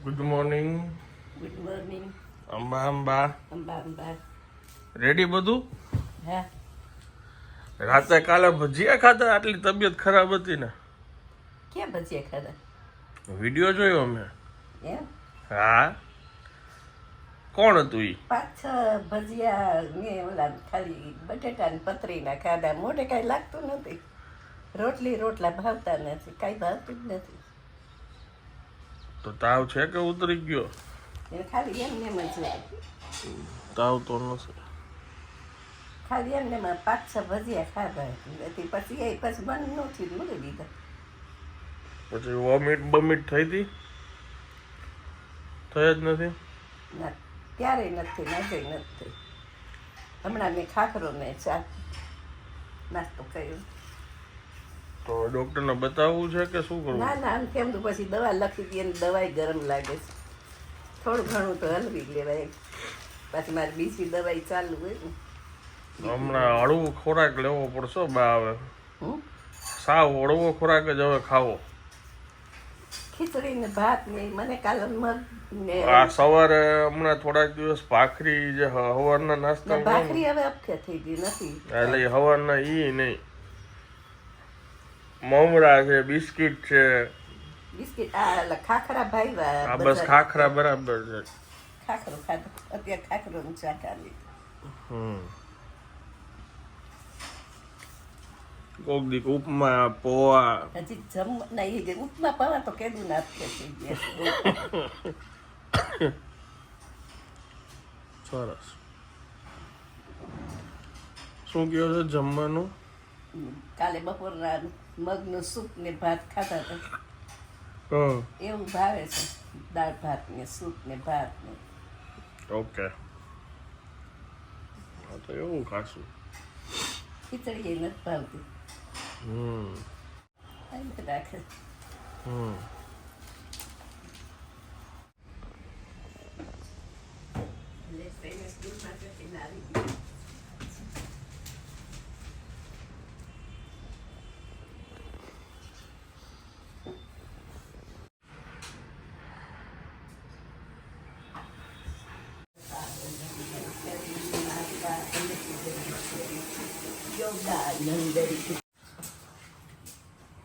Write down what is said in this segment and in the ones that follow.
Good morning. Good morning. Amba ready બધું? હા. રાતે કાલે ભજીયા ખાધા? આટલી તબિયત ખરાબ હતી ને? ક્યાં ભજીયા ખાધા? વિડીયો જોયો અમે. એમ? હા. કોણ હતું ઈ? 5-6 ભજીયા ને ઓલા ખાલી બટેટા ને પતરીના ખાધા. મોઢે કાંઈ લાગતું નથી. રોટલા ભાવતા નથી, કાંઈ ભાવતું જ નથી. તો તાવ છે કે ઉતરી ગયો? એને ખાલી એમ જ તાવ તો નથી. ખાલી એમને 5-6 ભજીયા ખાધા પછી બંધ નથી મૂકી દીધા. પછી વોમિટ બમિટ થઈ હતી? થઈ જ નથી? ના, ત્યારે નથી, નાજે નથી. હમણાં મેં ખાખરો ને ચા નાસ્તો કર્યો. તો ડોક્ટરને બતાવવું છે કે શું કરવું? ના આમ કેમ તો પછી દવા લખી દઈએ ને દવાઈ ગરમ લાગે છે. થોડું ઘણું તો હલવી લેવાય. પાછી મારે બીજી દવાઈ ચાલુ હોય ને. હમણાં હળવો ખોરાક લેવો પડશે બા. હવે સાવ હળવો ખોરાક જ હવે ખાવો. ખીચડી ને ભાત ને મને કાલે મગ ને આ સવારે હમણાં થોડાક દિવસ ભાખરી જે સવારના નાસ્તા ભાખરી હવે અપખે થઈ ગઈ નથી. એટલે સવારના ઈ નહીં, મમરા છે, બિસ્કિટ છે, બિસ્કિટ આ ખાખરા ભાઈ આ બસ ખાખરા બરાબર છે. ખાખરો ખાધો અત્યારે, ખાખરો ને ચા ખાધી. કોક દીક ઉપમા પોવા હજી ના એ ઉપમા પવા તો કેદું ના થઈ ગયા. સરસ. શું કહો છો જમવાનું? કાલે બપોરના મગનું સૂપ ને ભાત ખાધા હતા. એવું ભાવે છે, દાળ ભાત ને સૂપ ને ભાત ને. ઓકે, તો એવું ખાશું. ખીચડી એ નથી ભાવતી. રાખે.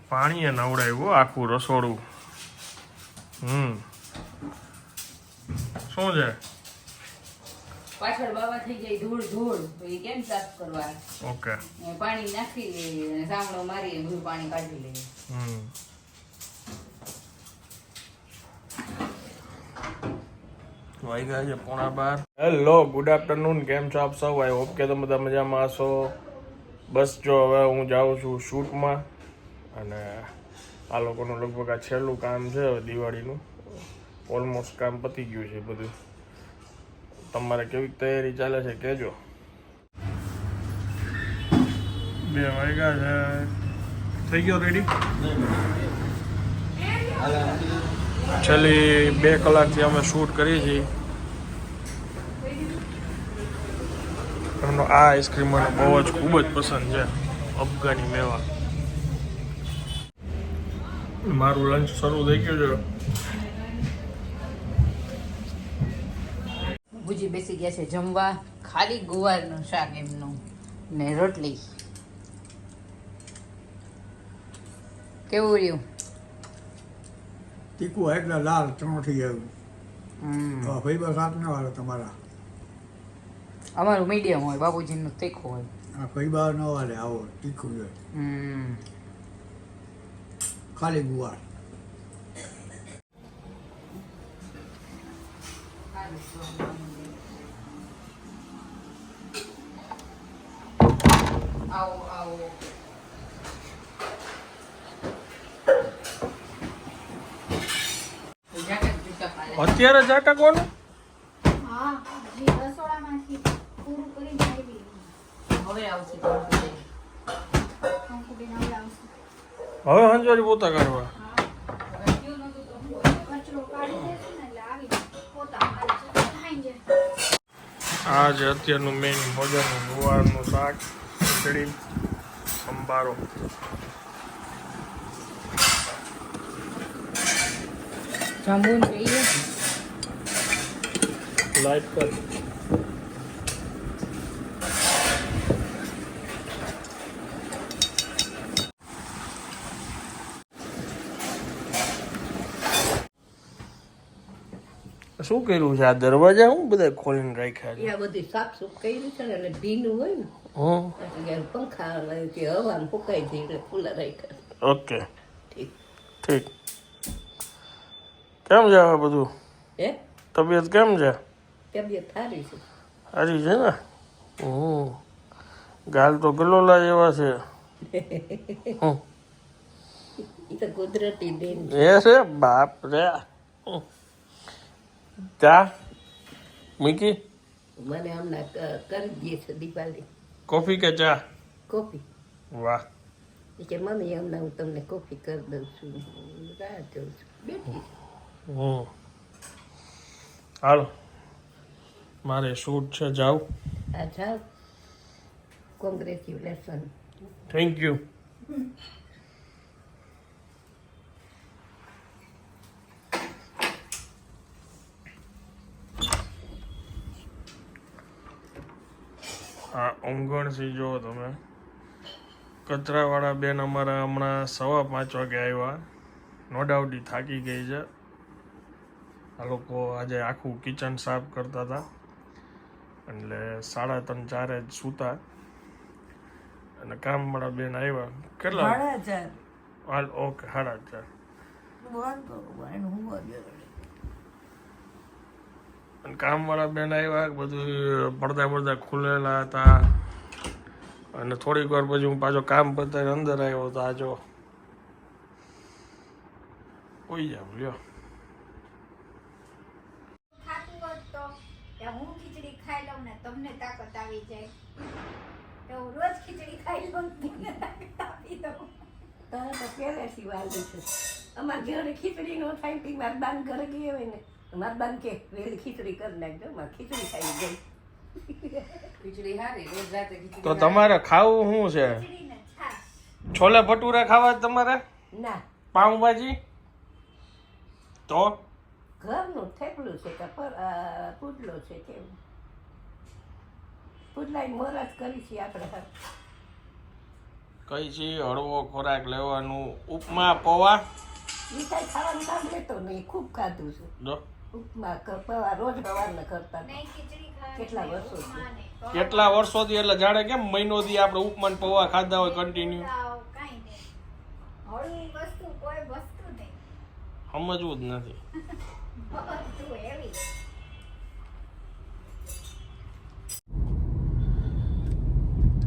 પાણીએ નવડાવ્યું આખું રસોડું. શું છે? પાછળ બાવા થઈ જાય ધૂળ તો એ કેમ સાફ કરવા? ઓકે. પાણી નાખી લે, સામણો મારી બધું પાણી કાઢી લે. વાગ્યા છે 11:15. Hello, good afternoon. કેમ છો આપ સૌ? આઈ હોપ કે તમે બધા મજામાં હશો. બસ જો હવે હું જાઉં છું શૂટમાં, અને આ લોકોનું લગભગ આ છેલ્લું કામ છે દિવાળીનું. ઓલમોસ્ટ કામ પતી ગયું છે બધું. તમારે કેવી તૈયારી ચાલે છે કહેજો. 2 વાગ્યા છે. થઈ ગયો રેડી? છેલ્લી 2 કલાકથી અમે શૂટ કરીએ છીએ. એમનો આ આઈસ્ક્રીમ મને બહુ જ ખૂબ જ પસંદ છે, અફઘાની મેવા. મારું લંચ શરૂ થઈ ગયું છે. ભુજી બેસી ગયા છે જમવા. ખાલી ગુવારનું શાક એમનું ને રોટલી. કેવું રહ્યું? તીખું એટલે લાલ ચમોઠી ગયું. ભાઈ બસ હાથ ના વાળો તમારા. અમારું મીડિયમ હોય, બાબુજીનું તીખું હોય. આ ભાઈ બહાર ન વાળે આવો તીખું જોઈએ. ખાલી ગુવાર. આવો અત્યારે ઝાટકવાનું? હવે આવશે. હવે હંજવારી પોતા કાઢવા. આ છે અત્યારનું મેઇન ભોજન, ગુવારનું શાક, ખીચડી, સંભારો. જાંબુ જોઈએ. લાઈટ કર. શું કર્યું છે આ દરવાજા હું બધા ખોલીને રાખ્યા છે? એ આ બધી સાફ સુફ કર્યું છે ને એટલે ભીનું હોય ને એટલે પંખા હવામાં ફૂંકાઈ જાય એટલે ખુલ્લા રાખ્યા. ઓકે ઠીક. ઠીક. કેમ છે હવે બધું? હે તબિયત કેમ છે? તબિયત સારી છે. સારી છે ને? ગાલ તો ગલોલા જેવા છે. એ તો કુદરતી દેન છે. એ છે બાપ રે. ચા મૂકી? મને હમણાં કરી દે છે દિવાળી કોફી કે ચા? કોફી. વાહ. એ કે મમ્મી હમણાં હું તમને કોફી કરી દઉં છું. રાહ જોઉં છું. બેઠી છું. હાલો મારે શૂટ છે, જાઉં. આ જાઓ. કોંગ્રેચ્યુલેશન. Thank you. હા ઊંઘણથી જો તમે કચરાવાળા બેન અમારા હમણાં 5:15 વાગે આવ્યા. નો ડાઉટ ઈ થાકી ગઈ છે. આ લોકો આજે આખું કિચન સાફ કરતા હતા એટલે 3:30-4 જ સૂતા અને કામવાળા બેન આવ્યા. કેટલા? 4:30. હાલ ઓકે 4:30. અને કામવાળા બેન આવ્યા, બધું પડદા ખુલેલા હતા અને થોડીક વાર પછી હું પાછો કામ પતાવીને અંદર આવ્યો તો આ જો કોઈ જાવ લ્યો. ખાતું હોત તો કે હું ખીચડી ખાઈ લઉં ને તમને તાકાત આવી જાય તો હું રોજ ખીચડી ખાઈ લઉં ને તમને તાકાત આપી દઉં. તારે તો પહેલેથી વાલી છે. અમારા ઘરે ખીચડી નો થાય કે મારા બાન ઘરે ગઈ હોય ને મારા બાન કે વહેલી ખીચડી કરી નાખજો, મારે ખીચડી ખાઈ ગઈ. ખીચડી હારી રોજ રાતે ખીચડી તો તમારે ખાવું શું છે? ખીચડી ને છાશ. છોલે ભટુરા ખાવા છે તમારે? ના પાઉંભાજી? તો ઘરનું થેપલું છે કે પુડલો છે કેવું? પુડલાની મોરસ કરી છે આપણે. કઈ છે હળવો ખોરાક લેવાનું. ઉપમા પૌવા એ કાંઈ ખાવાનું નામ લેતો નહીં, ખૂબ ખાધું છે. જો ઉપમા પૌવા રોજ સવારના કરતા. નહીં ખીચડી ખાવાની, કેટલા નહીં વર્ષોથી? ઉપમા, નહીં પૌવા. કેટલા વર્ષોથી એટલે જાણે કેમ મહિનોથી આપણે ઉપમા ને પૌવા ખાધા હોય કન્ટિન્યુ. સાવ કાંઈ નહીં. હળવી વસ્તુ કોઈ વસ્તુ નહીં. સમજવું જ નથી. બધું એવી.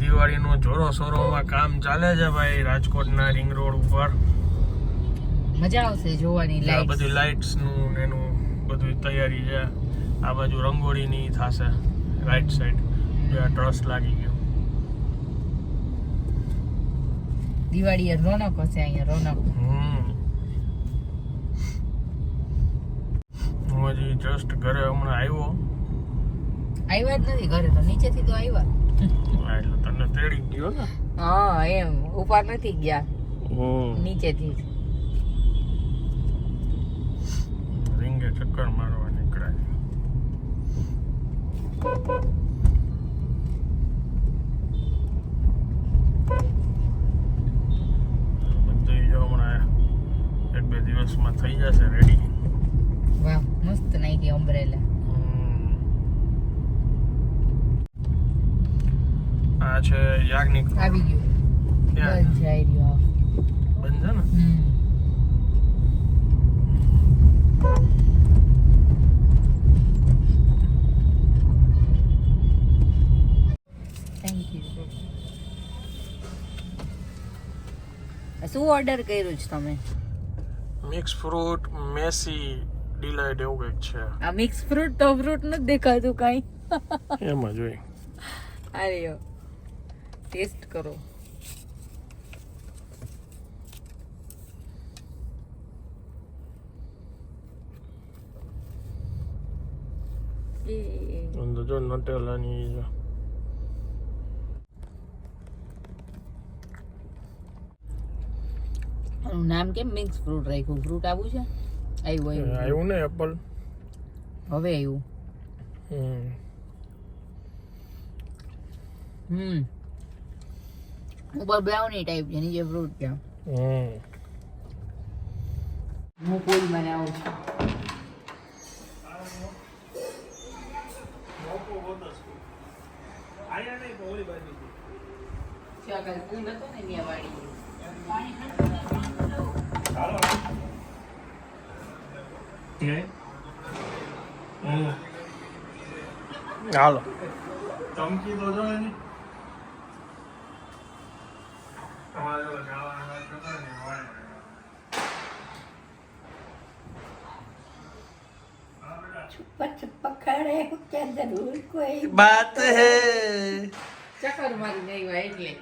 દિવાળીનું જોરો સોરોમાં કામ ચાલે છે ભાઈ રાજકોટના રિંગ રોડ ઉપર. મજા આવશે જોવાની. આ લાઈટ બધી લાઇટ્સ નું ને એનું બધું તૈયારી છે. આ બાજુ રંગોળીની થશે રાઈટ સાઈડ. જે ટ્રસ લાગી ગયો. દિવાળી રોનક હશે અહીંયા, રોનક. હું હજી જસ્ટ ઘરે હમણાં આવ્યો. આવ્યા જ નથી ઘરે, તો નીચેથી તો આવ્યા. એટલે તને તેડી ગયો ને. હા એમ ઉપર નથી ગયા, નીચેથી જ. રીંગે ચક્કર મારવા નીકળ્યા. બધું જો હમણાં 1-2 દિવસમાં થઈ જશે રેડી. વાહ મસ્ત નાઈટી અમ્બ્રેલા. આ છે યાજ્ઞિક. આવી ગયું. ક્યાં? બંધ જાય રહ્યો. બંધ છે ને? Thank you. શું ઓર્ડર કર્યું છે તમે? મિક્સ ફ્રૂટ મેસી ડિલાઇટ એવું કંઈક છે. આ મિક્સ ફ્રૂટ તો ફ્રૂટ નથી દેખાતું કાંઈ. એમાં જોઈ અરે ટેસ્ટ કરો. અંદર જો નટેલાની છે. નામ કેમ મિક્સ ફ્રૂટ રાખ્યું? ફ્રૂટ આવું છે? આવ્યું આવ્યું ને એપલ. હવે આવ્યું. ઉપર બ્રાઉની ટાઈપ છે નીચે ફ્રૂટ છે હું પૂરી બનાવું છું હાલો ચમકી તો જો એની છુપા છુપા ખડે क्या जरूर कोई बात है ચક્કર મારી નહીં હોય એટલે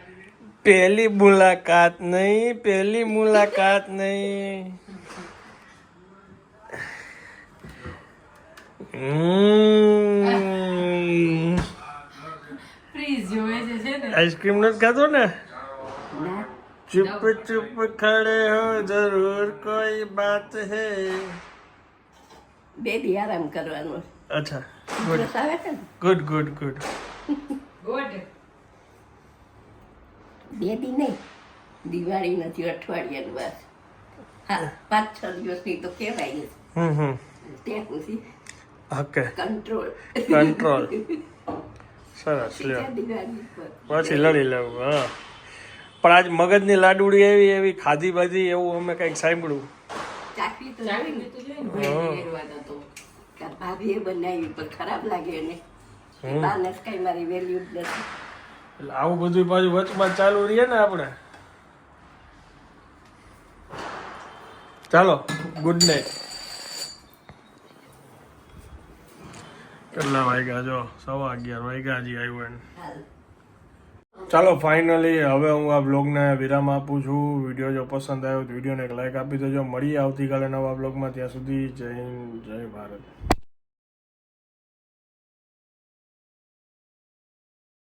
पहली मुलाकात नहीं पहली मुलाकात नहीं ફ્રીઝ જોવે છે ને आइसक्रीम નથી ખાતો ને ना चुप चुप खड़े हो जरूर कोई बात है બેબી આરામ કરવાનો अच्छा गुड બસ આવે છે ને good good good good baby નહીં દિવાળી નથી અઠવાડિયાની વાત હા 5-6 દિવસની તો કહેવાય જ ત્યાં સુધી ઓકે કંટ્રોલ કંટ્રોલ સરસ લ્યો દિવાળી પર પછી લડી લેવું હા પણ આજ મગજની લાડુડી એવી એવી ખાધી બાધી એવું અમે કંઈક સાંભળ્યું ચાકલી તો ચાલી જોઈ. તો જોઈએ ને ભાઈ પહેરવાનો તો કે ભાભીએ બનાવી પણ ખરાબ લાગે એને બાનસ કઈ મારી વેલ્યુ જ નથી એટલે આવું બધું પાછું વચમાં ચાલુ રહીએ ને આપણે ચાલો ગુડ નાઇટ કેટલા વાગ્યા જો 11:15 વાગ્યા હજી આવ્યો એને હાલ ચાલો ફાઇનલી હવે હું આ બ્લોગને વિરામ આપું છું વિડીયો જો પસંદ આવ્યો તો વિડીયોને એક લાઈક આપી દેજો મળીએ આવતીકાલે નવા બ્લોગમાં ત્યાં સુધી જય હિન્દ જય ભારત